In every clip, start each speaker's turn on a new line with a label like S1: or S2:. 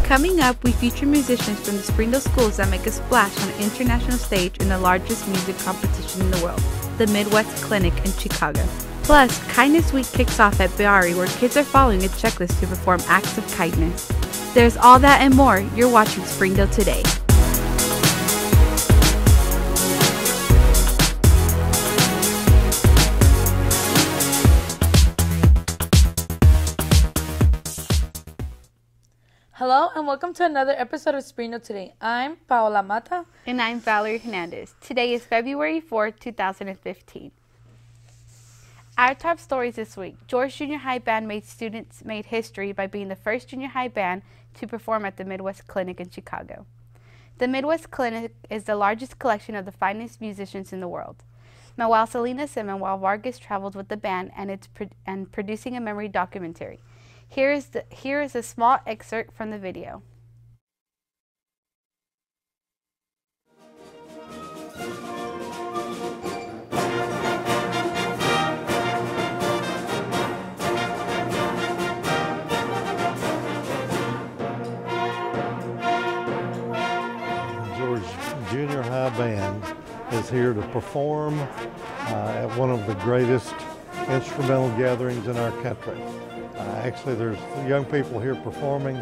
S1: Coming up, we feature musicians from the Springdale schools that make a splash on an international stage in the largest music competition in the world, the Midwest Clinic in Chicago. Plus, Kindness Week kicks off at Bayyari, where kids are following a checklist to perform acts of kindness. There's all that and more. You're watching Springdale Today.
S2: Hello and welcome to another episode of Springdale Today. I'm Paola Mata.
S1: And I'm Bayyari Hernandez. Today is February 4th, 2015. Our top stories this week. George Junior High Band students made history by being the first junior high band to perform at the Midwest Clinic in Chicago. The Midwest Clinic is the largest collection of the finest musicians in the world. Manuel Salinas and Manuel Vargas traveled with the band and producing a memory documentary. Here is a small excerpt from the video.
S3: George Junior High Band is here to perform at one of the greatest instrumental gatherings in our country. Actually, there's young people here performing,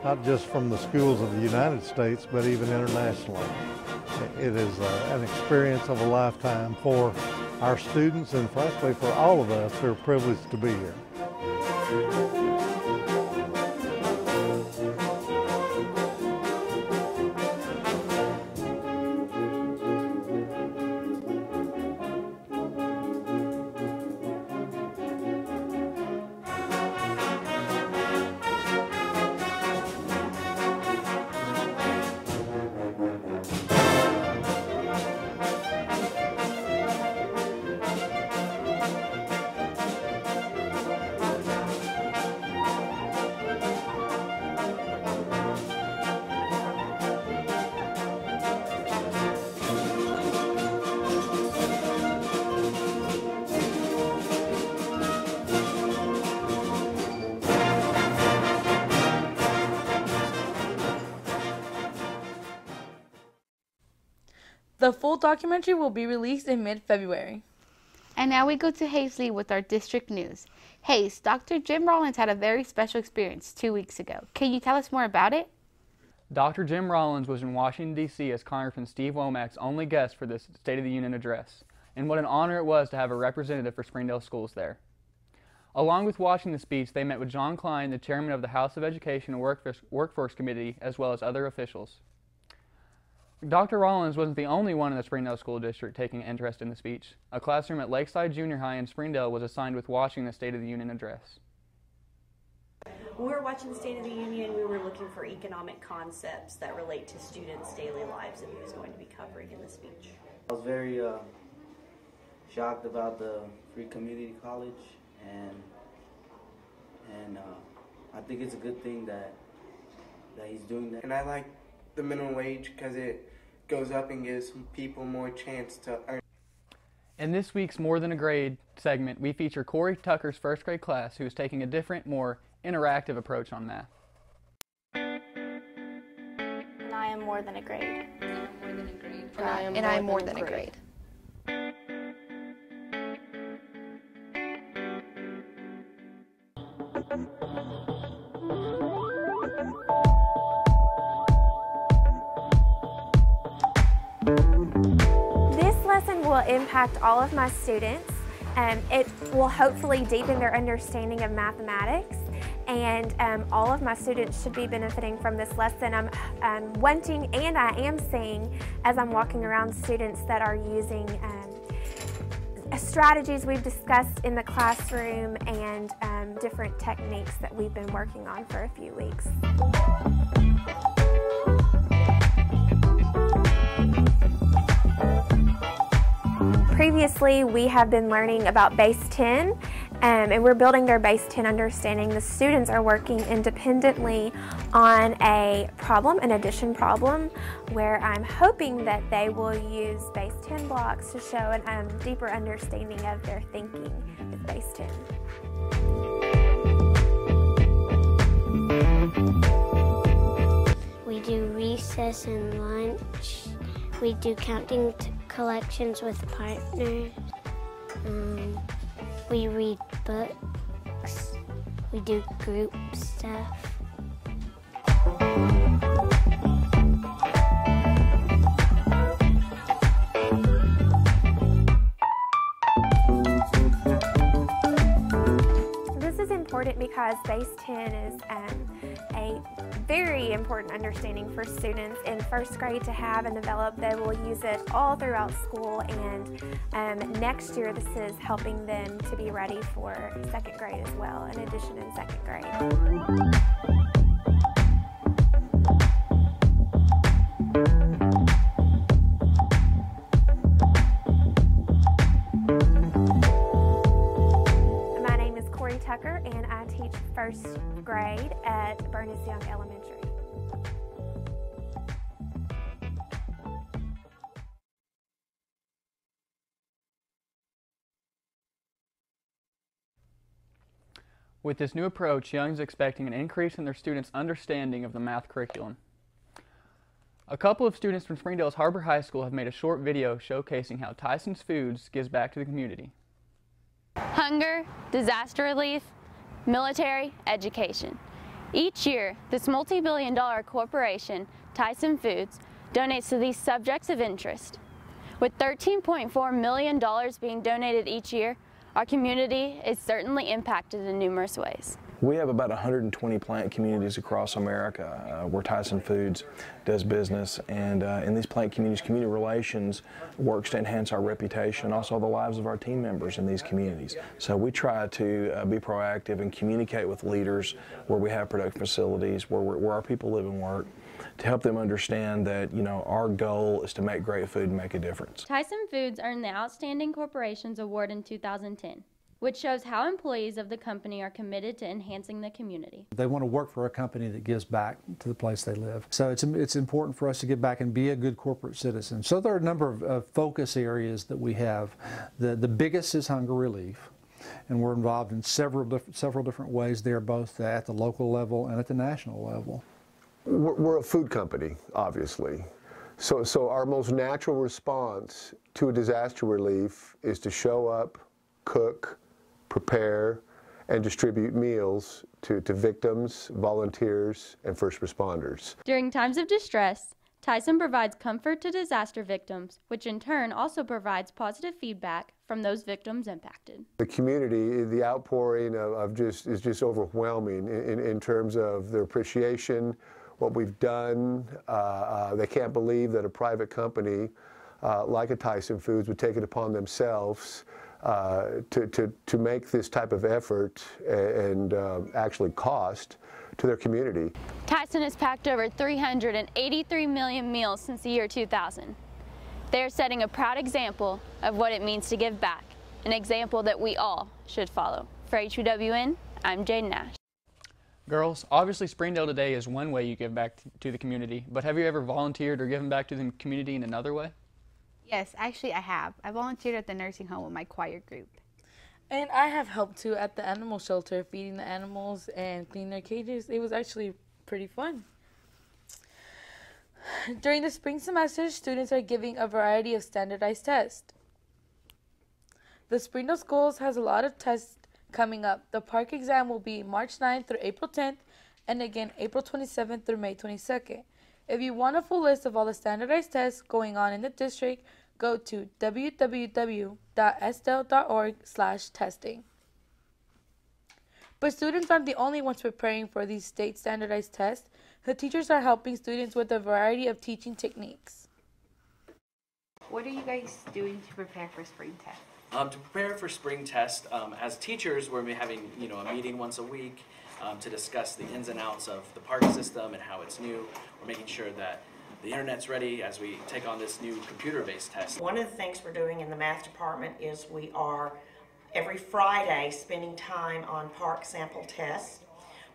S3: not just from the schools of the United States, but even internationally. It is an experience of a lifetime for our students and frankly for all of us who are privileged to be here.
S2: The full documentary will be released in mid-February.
S1: And now we go to Hazley with our district news. Hayes, Dr. Jim Rollins had a very special experience 2 weeks ago. Can you tell us more about it?
S4: Dr. Jim Rollins was in Washington, D.C. as Congressman Steve Womack's only guest for this State of the Union address. And what an honor it was to have a representative for Springdale schools there. Along with watching the speech, they met with John Klein, the chairman of the House of Education and Workforce Committee, as well as other officials. Dr. Rollins wasn't the only one in the Springdale School District taking interest in the speech. A classroom at Lakeside Junior High in Springdale was assigned with watching the State of the Union address.
S5: When we were watching the State of the Union, we were looking for economic concepts that relate to students' daily lives, and he was going to be covering in the speech.
S6: I was very shocked about the free community college, and I think it's a good thing that he's doing that.
S7: And I like the minimum wage because it goes up and gives people more chance to earn.
S4: In this week's More Than a Grade segment, we feature Corey Tucker's first grade class, who is taking a different, more interactive approach on math.
S8: And I am more than a grade.
S9: And I am more than a grade.
S8: Will impact all of my students. It will hopefully deepen their understanding of mathematics, and all of my students should be benefiting from this lesson. I'm wanting, and I am seeing as I'm walking around, students that are using strategies we've discussed in the classroom and different techniques that we've been working on for a few weeks. Previously, we have been learning about base 10, and we're building their base 10 understanding. The students are working independently on a problem, an addition problem, where I'm hoping that they will use base 10 blocks to show a deeper understanding of their thinking with base 10.
S10: recess and lunch. We do counting collections with partners. We read books. We do group stuff.
S8: This is important because Base 10 is a very important understanding for students in first grade to have and develop. They will use it all throughout school, and next year this is helping them to be ready for second grade as well, in addition in second grade. And I teach first grade at Bayyari Elementary.
S4: With this new approach, Young is expecting an increase in their students' understanding of the math curriculum. A couple of students from Springdale's HAR-BER High School have made a short video showcasing how Tyson Foods gives back to the community.
S11: Hunger, disaster relief, military, education. Each year, this multi-billion-dollar corporation, Tyson Foods, donates to these subjects of interest. With $13.4 million being donated each year, our community is certainly impacted in numerous ways.
S12: We have about 120 plant communities across America where Tyson Foods does business, and in these plant communities, community relations works to enhance our reputation and also the lives of our team members in these communities. So we try to be proactive and communicate with leaders where we have production facilities, where our people live and work, to help them understand that, you know, our goal is to make great food and make a difference.
S13: Tyson Foods earned the Outstanding Corporations Award in 2010. Which shows how employees of the company are committed to enhancing the community.
S14: They want to work for a company that gives back to the place they live. So it's important for us to give back and be a good corporate citizen. So there are a number of focus areas that we have. The biggest is hunger relief, and we're involved in several different ways there, both at the local level and at the national level.
S15: We're a food company, obviously. So our most natural response to a disaster relief is to show up, cook, prepare, and distribute meals to victims, volunteers, and first responders.
S13: During times of distress, Tyson provides comfort to disaster victims, which in turn also provides positive feedback from those victims impacted.
S15: The community, the outpouring is just overwhelming in terms of their appreciation, what we've done. They can't believe that a private company like a Tyson Foods would take it upon themselves to make this type of effort and actually cost to their community.
S11: Tyson has packed over 383 million meals since the year 2000. They are setting a proud example of what it means to give back, an example that we all should follow. For HWN, I'm Jade Nash.
S4: Girls, obviously Springdale Today is one way you give back to the community, but have you ever volunteered or given back to the community in another way?
S1: Yes, actually I have. I volunteered at the nursing home with my choir group.
S2: And I have helped too at the animal shelter, feeding the animals and cleaning their cages. It was actually pretty fun. During the spring semester, students are giving a variety of standardized tests. The Springdale Schools has a lot of tests coming up. The park exam will be March 9th through April 10th, and again April 27th through May 22nd. If you want a full list of all the standardized tests going on in the district, go to www.sdel.org/testing. But students aren't the only ones preparing for these state standardized tests. The teachers are helping students with a variety of teaching techniques.
S1: What are you guys doing to prepare for spring test?
S16: To prepare for spring test, as teachers, we're having a meeting once a week to discuss the ins and outs of the park system and how it's new. We're making sure that the internet's ready as we take on this new computer-based test.
S17: One of the things we're doing in the math department is we are every Friday spending time on park sample tests.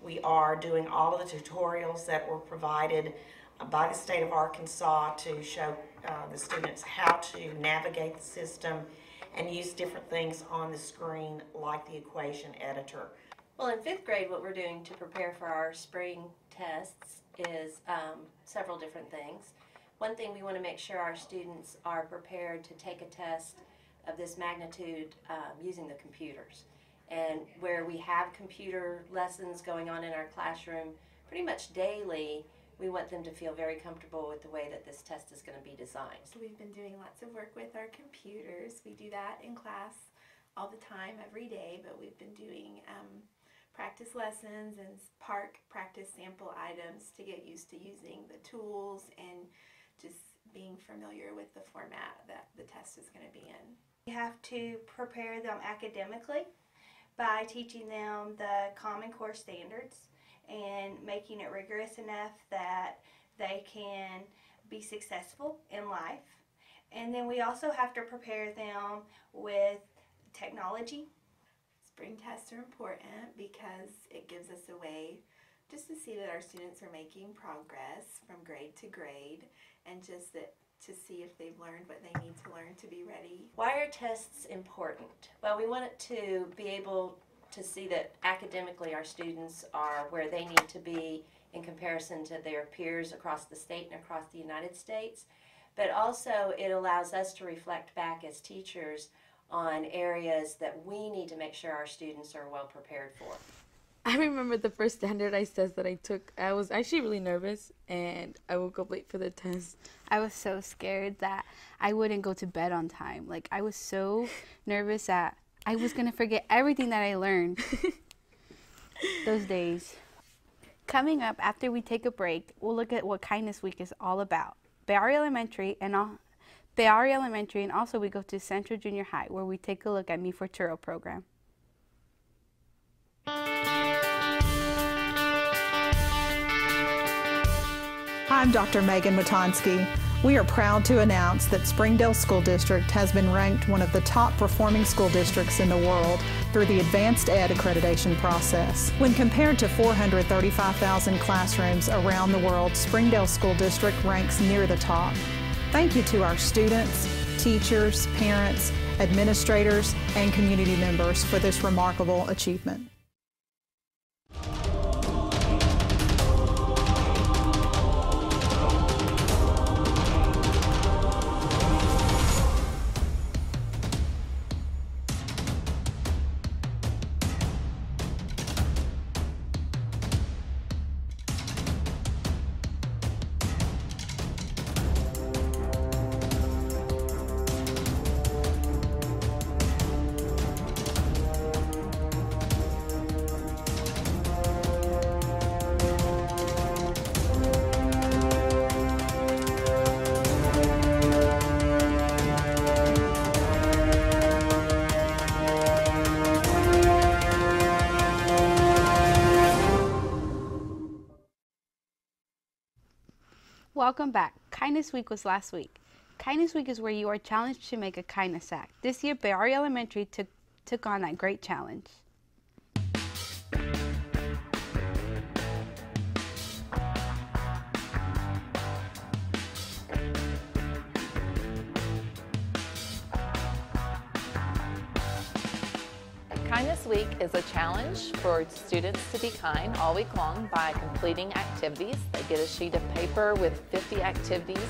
S17: We are doing all of the tutorials that were provided by the state of Arkansas to show the students how to navigate the system and use different things on the screen like the equation editor.
S5: Well, in 5th grade, what we're doing to prepare for our spring tests is
S18: several different things. One thing, we want to make sure our students are prepared to take a test of this magnitude using the computers. And where we have computer lessons going on in our classroom pretty much daily, we want them to feel very comfortable with the way that this test is going to be designed.
S19: So we've been doing lots of work with our computers. We do that in class all the time, every day, but we've been doing practice lessons and park practice sample items to get used to using the tools and just being familiar with the format that the test is going to be in.
S20: We have to prepare them academically by teaching them the Common Core standards and making it rigorous enough that they can be successful in life. And then we also have to prepare them with technology.
S19: Spring tests are important because it gives us a way just to see that our students are making progress from grade to grade, and just that to see if they've learned what they need to learn to be ready.
S18: Why are tests important? Well, we want it to be able to see that academically our students are where they need to be in comparison to their peers across the state and across the United States. But also it allows us to reflect back as teachers on areas that we need to make sure our students are well prepared for.
S2: I remember the first standardized test that I took. I was actually really nervous, and I woke up late for the test.
S1: I was so scared that I wouldn't go to bed on time. Like, I was so nervous that I was going to forget everything that I learned those days. Coming up after we take a break, we'll look at what Kindness Week is all about. Bayyari Elementary and also we go to Central Junior High, where we take a look at Me for Churro program.
S21: I'm Dr. Megan Matonsky. We are proud to announce that Springdale School District has been ranked one of the top performing school districts in the world through the Advanced Ed accreditation process. When compared to 435,000 classrooms around the world, Springdale School District ranks near the top. Thank you to our students, teachers, parents, administrators, and community members for this remarkable achievement.
S1: Welcome back. Kindness Week was last week. Kindness Week is where you are challenged to make a kindness act. This year, Bayyari Elementary took on that great challenge.
S22: Kindness Week is a challenge for students to be kind all week long by completing activities. They get a sheet of paper with 50 activities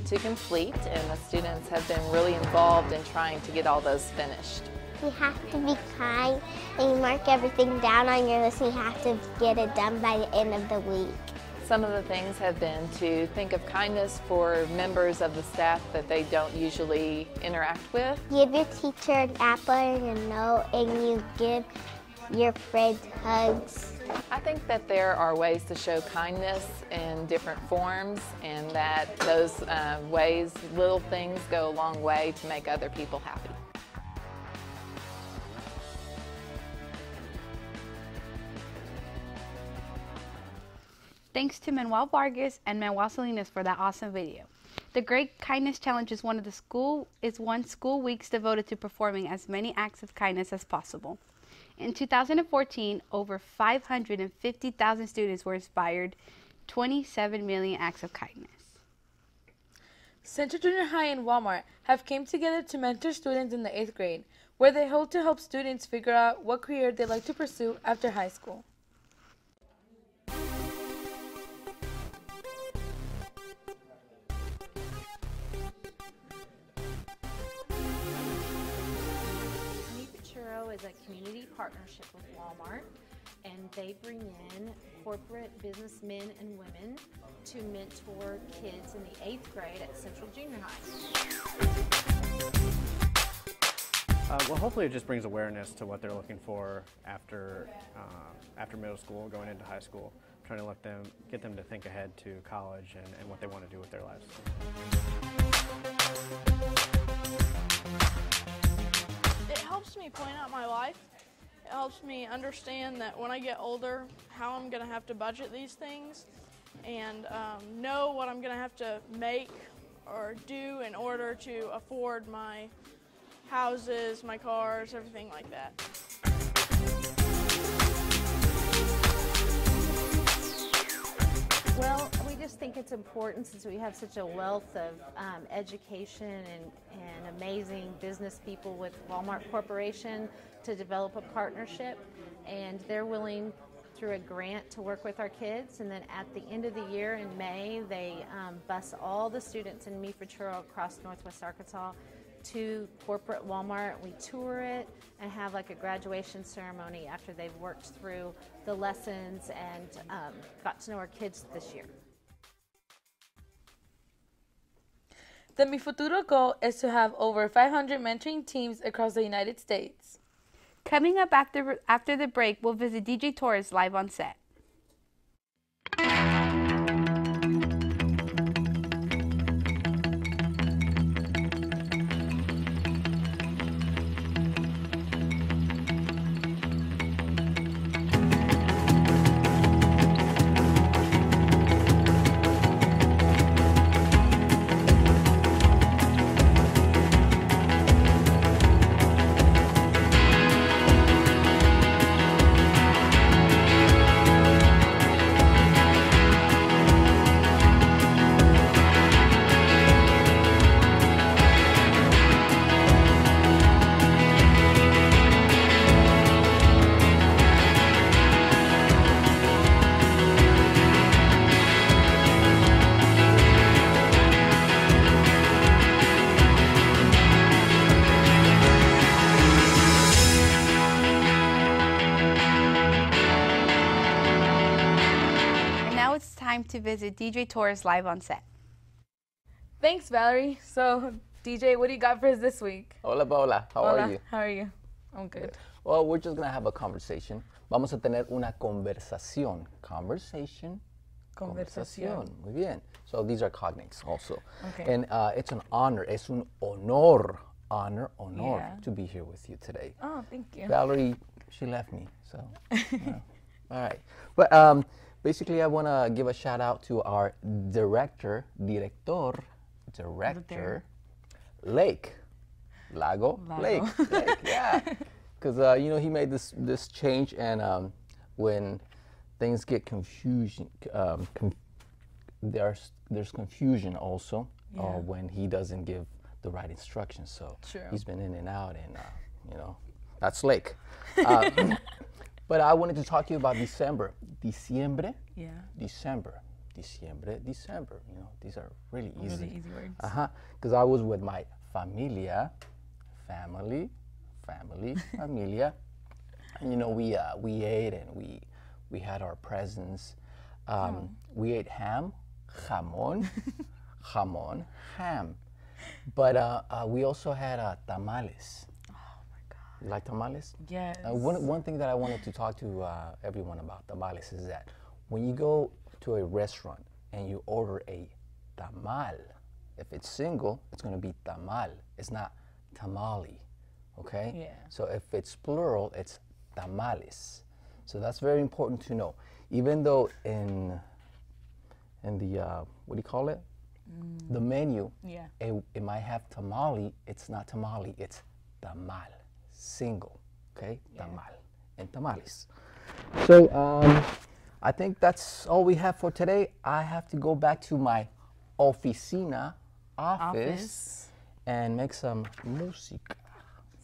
S22: to complete, and the students have been really involved in trying to get all those finished.
S10: You have to be kind, and you mark everything down on your list, and you have to get it done by the end of the week.
S22: Some of the things have been to think of kindness for members of the staff that they don't usually interact with.
S10: Give your teacher an apple and a note, and you give your friends hugs.
S22: I think that there are ways to show kindness in different forms, and that those ways, little things, go a long way to make other people happy.
S1: Thanks to Manuel Vargas and Manuel Salinas for that awesome video. The Great Kindness Challenge is one school weeks devoted to performing as many acts of kindness as possible. In 2014, over 550,000 students were inspired, 27 million acts of kindness.
S2: Central Junior High and Walmart have came together to mentor students in the 8th grade, where they hope to help students figure out what career they'd like to pursue after high school.
S3: is a community partnership with Walmart, and they bring in corporate businessmen and women to mentor kids in the 8th grade at Central Junior High.
S6: Well, hopefully it just brings awareness to what they're looking for after middle school, going into high school, trying to get them to think ahead to college and what they want to do with their lives.
S23: It helps me plan out my life. It helps me understand that when I get older, how I'm going to have to budget these things and know what I'm going to have to make or do in order to afford my houses, my cars, everything like that.
S3: Well, we just think it's important since we have such a wealth of education and amazing business people with Walmart Corporation to develop a partnership, and they're willing through a grant to work with our kids, and then at the end of the year in May they bus all the students in Mi Futuro across Northwest Arkansas to corporate Walmart. We tour it and have like a graduation ceremony after they've worked through the lessons and got to know our kids this year.
S2: The Mi Futuro goal is to have over 500 mentoring teams across the United States.
S1: Coming up after the break, we'll visit DJ Torres live on set. To visit DJ Torres live on set.
S2: Thanks, Valerie. So, DJ, what do you got for us this week?
S24: Hola, Paola. How are you?
S2: How are you? I'm good.
S24: Well, we're just going to have a conversation. Vamos a tener una conversación. Conversation. Muy bien. So these are cognates also.
S2: Okay.
S24: And it's an honor. Es un honor. Honor
S2: Yeah.
S24: to be here with you today.
S2: Oh, thank you.
S24: Valerie, she left me, so. All right. But basically, I want to give a shout out to our director, Lake. Lake, yeah. Because, you know, he made this change, and when things get confusion, there's confusion also when he doesn't give the right instructions. So he's been in and out, and, you know, that's Lake. But I wanted to talk to you about December. Diciembre?
S2: Yeah.
S24: December. Diciembre, December. You know, these are really easy.
S2: Really easy words.
S24: Because I was with my familia. Familia. And, you know, we ate and we had our presents. We ate ham. Ham. But we also had tamales. You like tamales?
S2: Yes.
S24: One thing that I wanted to talk to everyone about tamales is that when you go to a restaurant and you order a tamal, if it's single, it's going to be tamal. It's not tamale, okay?
S2: Yeah.
S24: So if it's plural, it's tamales. So that's very important to know. Even though in the, what do you call it? The menu, it might have tamale, it's not tamale, it's tamal. Single, okay? Tamal and tamales. So I think that's all we have for today. I have to go back to my office and make some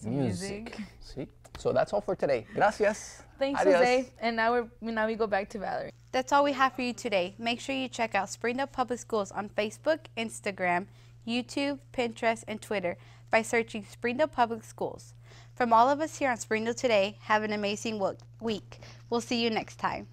S24: music. See? So that's all for today. Gracias.
S2: Thanks,
S24: Adios.
S2: Jose. And now we go back to Valerie.
S1: That's all we have for you today. Make sure you check out Springdale Public Schools on Facebook, Instagram, YouTube, Pinterest, and Twitter. by searching Springdale Public Schools. From all of us here on Springdale Today, have an amazing week. We'll see you next time.